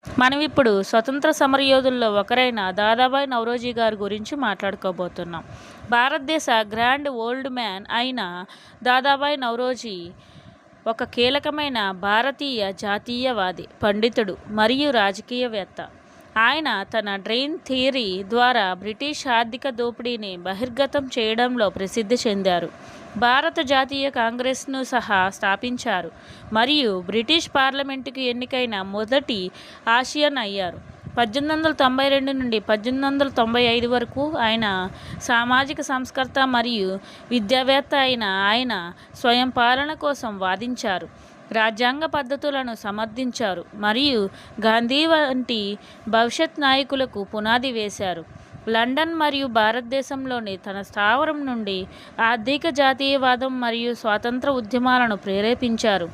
మనం ఇప్పుడు స్వతంత్ర సమరయోధుల్లో ఒకరైన దాదాబాయి నౌరోజీ గారి గురించి మాట్లాడుకోబోతున్నాం. భారతదేశ గ్రాండ్ ఓల్డ్ మ్యాన్ అయిన దాదాబాయి నౌరోజీ ఒక కీలకమైన భారతీయ జాతీయవాది, పండితుడు మరియు రాజకీయవేత్త. ఆయన తన డ్రెయిన్ థియరీ ద్వారా బ్రిటిష్ ఆర్థిక దోపిడీని బహిర్గతం చేయడంలో ప్రసిద్ధి చెందారు. భారత జాతీయ కాంగ్రెస్ను సహా స్థాపించారు మరియు బ్రిటిష్ పార్లమెంటుకు ఎన్నికైన మొదటి ఆసియన్ అయ్యారు. 1892 నుండి 1895 వరకు ఆయన సామాజిక సంస్కర్త మరియు విద్యావేత్త అయిన ఆయన స్వయం పాలన కోసం వాదించారు, రాజ్యాంగ పద్ధతులను సమర్థించారు మరియు గాంధీ వంటి భవిష్యత్ నాయకులకు పునాది వేశారు. లండన్ మరియు భారతదేశంలోని తన స్థావరం నుండి ఆర్థిక జాతీయవాదం మరియు స్వాతంత్ర ఉద్యమాలను ప్రేరేపించారు.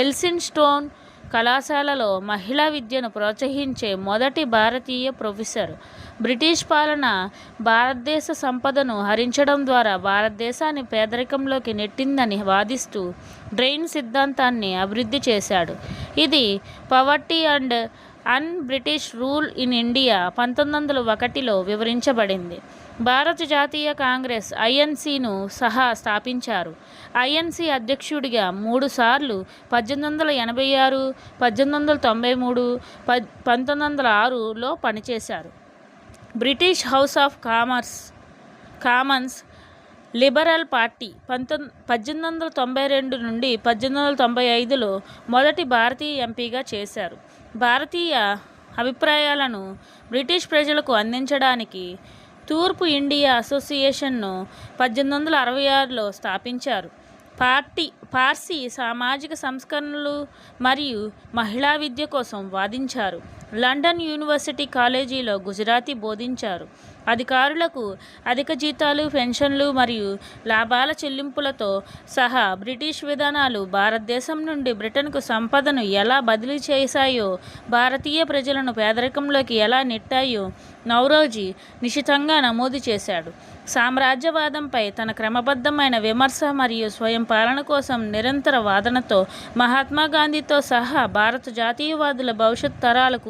ఎల్సిన్ స్టోన్ కళాశాలలో మహిళా విద్యను ప్రోత్సహించే మొదటి భారతీయ ప్రొఫెసర్. బ్రిటిష్ పాలన భారతదేశ సంపదను హరించడం ద్వారా భారతదేశాన్ని పేదరికంలోకి నెట్టిందని వాదిస్తూ డ్రెయిన్ సిద్ధాంతాన్ని అభివృద్ధి చేశాడు. ఇది poverty and un British rule in India 1901లో వివరించబడింది. భారత జాతీయ కాంగ్రెస్ ఐఎన్సిను సహా స్థాపించారు. ఐఎన్సి అధ్యక్షుడిగా 3 సార్లు 1886, 1893, 1906లో పనిచేశారు. British house of Commons liberal party 1892 నుండి 1895లో మొదటి భారతీయ ఎంపీగా చేశారు. భారతీయ అభిప్రాయాలను బ్రిటిష్ ప్రజలకు అందించడానికి తూర్పు ఇండియా అసోసియేషన్ను 1866లో స్థాపించారు. పార్సీ సామాజిక సంస్కరణలు మరియు మహిళా విద్య కోసం వాదించారు. లండన్ యూనివర్సిటీ కాలేజీలో గుజరాతీ బోధించారు. అధికారులకు అధిక జీతాలు, పెన్షన్లు మరియు లాభాల చెల్లింపులతో సహా బ్రిటిష్ విధానాలు భారతదేశం నుండి బ్రిటన్కు సంపదను ఎలా బదిలీ చేశాయో, భారతీయ ప్రజలను పేదరికంలోకి ఎలా నెట్టాయో నౌరోజీ నిశితంగా నమోదు చేశాడు. సామ్రాజ్యవాదంపై తన క్రమబద్ధమైన విమర్శ మరియు స్వయం పాలన కోసం నిరంతర వాదనతో మహాత్మా గాంధీతో సహా భారత జాతీయవాదుల భవిష్యత్ తరాలకు